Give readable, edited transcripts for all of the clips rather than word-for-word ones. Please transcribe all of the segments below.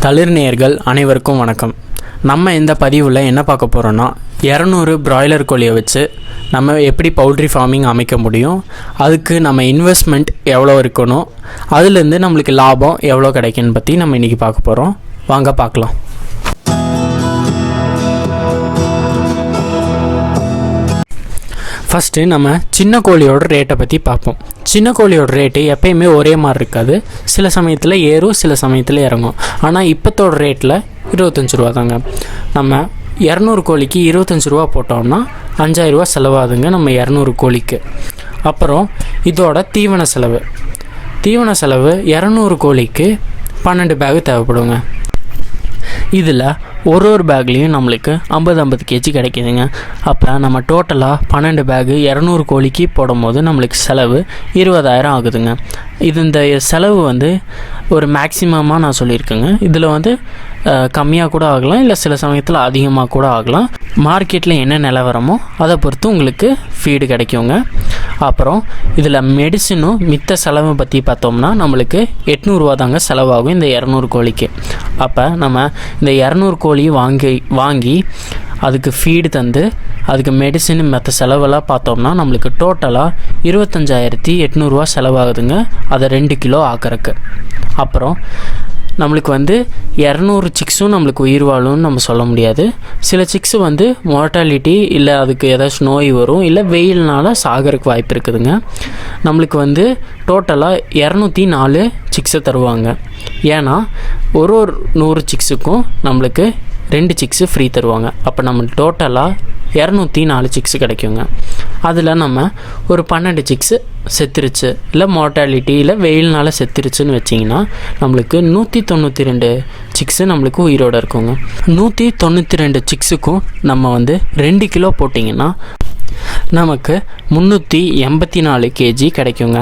தளிர் நேயர்கள் அனைவருக்கும் வணக்கம். நம்ம இந்த பதிவில் என்ன பார்க்க போகிறோன்னா 200 பிராய்லர் கோழியை வச்சு நம்ம எப்படி பவுல்ட்ரி ஃபார்மிங் அமைக்க முடியும், அதுக்கு நம்ம இன்வெஸ்ட்மெண்ட் எவ்வளோ இருக்கணும், அதுலேருந்து நம்மளுக்கு லாபம் எவ்வளோ கிடைக்குன்னு பற்றி நம்ம இன்றைக்கி பார்க்க போகிறோம். வாங்க பார்க்கலாம். ஃபஸ்ட்டு நம்ம சின்ன கோழியோட ரேட்டை பற்றி பார்ப்போம். சின்ன கோழியோட ரேட்டு எப்பயுமே ஒரே மாதிரி இருக்காது. சில சமயத்தில் ஏறும், சில சமயத்தில் இறங்கும். ஆனால் இப்போத்தோட ரேட்டில் 25 ரூபா தாங்க. நம்ம 200 கோழிக்கு 25 ரூபா போட்டோம்னா 5000 ரூபா செலவாகுதுங்க நம்ம 200 கோழிக்கு. அப்புறம் இதோட தீவன செலவு 200 கோழிக்கு 12 பேகு தேவைப்படுங்க. இதில் ஒரு பேக்லேயும் நம்மளுக்கு 50 கேஜி கிடைக்கிதுங்க. அப்போ நம்ம டோட்டலாக 12 பேகு 200 கோழிக்கு போடும்போது நம்மளுக்கு செலவு 20000 ஆகுதுங்க. இந்த செலவு ஒரு மேக்ஸிமமாக நான் சொல்லியிருக்கேங்க. இதில் கம்மியாக கூட ஆகலாம், இல்லை சில சமயத்தில் அதிகமாக கூட ஆகலாம். மார்க்கெட்டில் என்ன நிலவரமோ அதை பொறுத்து உங்களுக்கு ஃபீடு கிடைக்குங்க. அப்புறம் இதில் மெடிசனும் மித்த செலவை பற்றி பார்த்தோம்னா நம்மளுக்கு 800 ரூபா தாங்க செலவாகும் இந்த 200 கோழிக்கு. அப்போ நம்ம இந்த 200 கோழி வாங்கி அதுக்கு ஃபீடு தந்து அதுக்கு மெடிசன் மற்ற செலவெல்லாம் பார்த்தோம்னா நம்மளுக்கு டோட்டலாக 25800 ரூபா செலவாகுதுங்க அதை 2 கிலோ ஆக்கிறதுக்கு. அப்புறம் நம்மளுக்கு 200 சிக்ஸும் நம்மளுக்கு உயிர் வாழும்னு நம்ம சொல்ல முடியாது. சில சிக்ஸு மோர்டாலிட்டி இல்லை அதுக்கு ஏதாச்சும் நோய் வரும், இல்லை வெயில்னால சாகிறதுக்கு வாய்ப்பு இருக்குதுங்க. நம்மளுக்கு டோட்டலாக 204 சிக்ஸை தருவாங்க. ஏன்னா ஒரு 100 சிக்ஸுக்கும் நம்மளுக்கு 2 சிக்ஸு ஃப்ரீ தருவாங்க. அப்போ நம்ம டோட்டலாக 204 சிக்ஸு கிடைக்குங்க. அதில் நம்ம ஒரு 12 சிக்ஸு செத்துருச்சு, இல்லை மோர்டாலிட்டி இல்லை வெயில்னால செத்துருச்சுன்னு வச்சிங்கன்னா நம்மளுக்கு 192 சிக்ஸு நம்மளுக்கு உயிரோடு இருக்குங்க. 192 சிக்ஸுக்கும் நம்ம 2 கிலோ போட்டிங்கன்னா நமக்கு 384 கேஜி கிடைக்குங்க.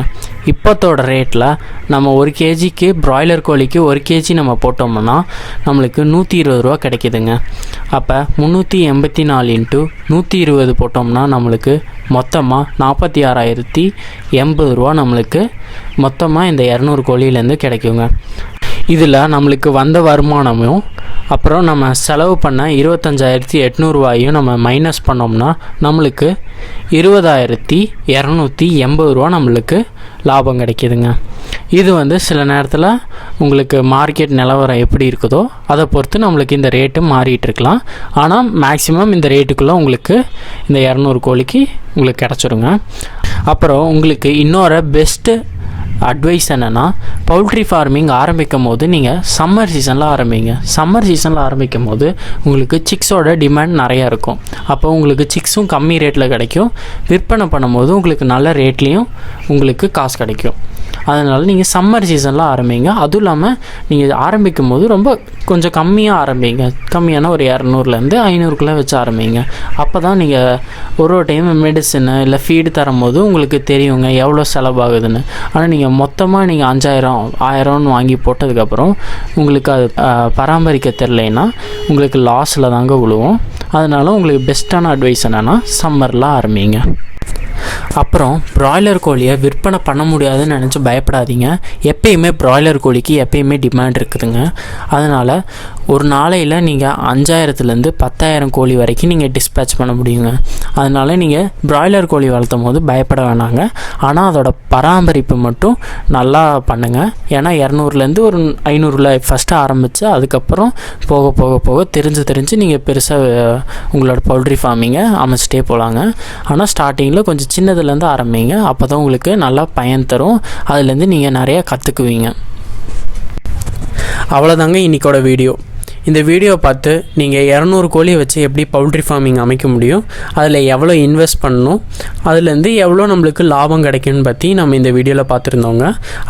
இப்போத்தோட ரேட்டில் நம்ம 1 கேஜிக்கு பிராய்லர் கோழிக்கு 1 கேஜி நம்ம போட்டோம்னா நம்மளுக்கு 120 ரூபா கிடைக்கிதுங்க. அப்போ 384 × 120 போட்டோம்னா நம்மளுக்கு மொத்தமாக 46080 ரூபா நம்மளுக்கு மொத்தமாக இந்த 200 கோழியிலேருந்து கிடைக்குங்க. இதில் நம்மளுக்கு வந்த வருமானமும் அப்புறம் நம்ம செலவு பண்ண 25800 ரூபாயும் நம்ம மைனஸ் பண்ணோம்னா நம்மளுக்கு 20280 ரூபா நம்மளுக்கு லாபம் கிடைக்கிதுங்க. இது சில நேரத்தில் உங்களுக்கு மார்க்கெட் நிலவரம் எப்படி இருக்குதோ அதை பொறுத்து நம்மளுக்கு இந்த ரேட்டு மாறிட்டு இருக்கலாம். ஆனால் மேக்ஸிமம் இந்த ரேட்டுக்குள்ளே உங்களுக்கு இந்த 200 கோழிக்கு உங்களுக்கு கிடச்சிருங்க. அப்புறம் உங்களுக்கு இன்னொரு பெஸ்ட்டு அட்வைஸ் என்னென்னா, பவுல்ட்ரி ஃபார்மிங் ஆரம்பிக்கும் போது நீங்கள் சம்மர் சீசனில் ஆரம்பிங்க. சம்மர் சீசனில் ஆரம்பிக்கும் போது உங்களுக்கு சிக்ஸோட டிமாண்ட் நிறையா இருக்கும். அப்போ உங்களுக்கு சிக்ஸும் கம்மி ரேட்டில் கிடைக்கும். விற்பனை பண்ணும்போது உங்களுக்கு நல்ல ரேட்லேயும் உங்களுக்கு காசு கிடைக்கும். அதனால் நீங்கள் சம்மர் சீசனில் ஆரம்பிங்க. அதுவும் இல்லாமல் நீங்கள் ஆரம்பிக்கும் போது ரொம்ப கொஞ்சம் கம்மியாக ஆரம்பிங்க. கம்மியான ஒரு 200லேருந்து 500க்குள்ளே வச்சு ஆரம்பிங்க. அப்போ தான் நீங்கள் ஒரு டைம் மெடிசனு இல்லை ஃபீடு தரும்போது உங்களுக்கு தெரியுங்க எவ்வளோ செலவாகுதுன்னு. ஆனால் நீங்கள் மொத்தமாக நீங்கள் 5000 வாங்கி போட்டதுக்கப்புறம் உங்களுக்கு அது பராமரிக்க தெரிலைன்னா உங்களுக்கு லாஸில் தாங்க விழுவோம். அதனால் உங்களுக்கு பெஸ்ட்டான அட்வைஸ் என்னென்னா சம்மரில் ஆரம்பிங்க. அப்புறம் பிராய்லர் கோழியை விற்பனை பண்ண முடியாதுன்னு நினச்சி பயப்படாதீங்க. எப்பயுமே பிராய்லர் கோழிக்கு எப்பயுமே டிமாண்ட் இருக்குதுங்க. அதனால் ஒரு நாளையில் நீங்கள் 5000லேருந்து 10000 கோழி வரைக்கும் நீங்கள் டிஸ்பேச் பண்ண முடியுங்க. அதனால் நீங்கள் பிராய்லர் கோழி வளர்த்தும் போது பயப்பட வேணாங்க. ஆனால் அதோட பராமரிப்பு மட்டும் நல்லா பண்ணுங்கள். ஏன்னா 200லேருந்து ஒரு 500 ஃபஸ்ட்டு ஆரம்பித்து அதுக்கப்புறம் போக போக போக தெரிஞ்சு நீங்கள் பெருசாக உங்களோட பவுல்ட்ரி ஃபார்மிங்கை அமைச்சிட்டே போகலாங்க. ஆனால் ஸ்டார்டிங்கில் கொஞ்சம் சின்னதுலேருந்து ஆரம்பிங்க. அப்போ தான் உங்களுக்கு நல்லா பயன் தரும். அதுலேருந்து நீங்கள் நிறையா கற்றுக்குவீங்க. அவ்வளோதாங்க இன்றைக்கோட வீடியோ. இந்த வீடியோ பார்த்து நீங்கள் 200 கோழியை வச்சு எப்படி பவுல்ட்ரி ஃபார்மிங் அமைக்க முடியும், அதில் எவ்வளோ இன்வெஸ்ட் பண்ணணும், அதுலேருந்து எவ்வளோ நம்மளுக்கு லாபம் கிடைக்குன்னு பற்றி நம்ம இந்த வீடியோவில் பார்த்துருந்தோங்க.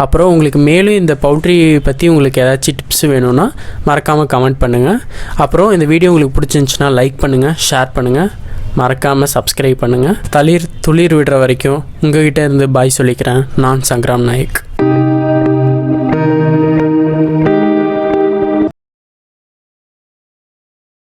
அப்புறம் உங்களுக்கு மேலும் இந்த பவுல்ட்ரி பற்றி உங்களுக்கு ஏதாச்சும் டிப்ஸ் வேணும்னா மறக்காமல் கமெண்ட் பண்ணுங்கள். அப்புறம் இந்த வீடியோ உங்களுக்கு பிடிச்சிருந்துச்சுன்னா லைக் பண்ணுங்கள், ஷேர் பண்ணுங்கள், மறக்காமல் சப்ஸ்கிரைப் பண்ணுங்கள். துளிர் விடுற வரைக்கும் உங்கள்கிட்ட இருந்து பாய் சொல்லிக்கிறேன். நான் சங்கராம் நாயக்.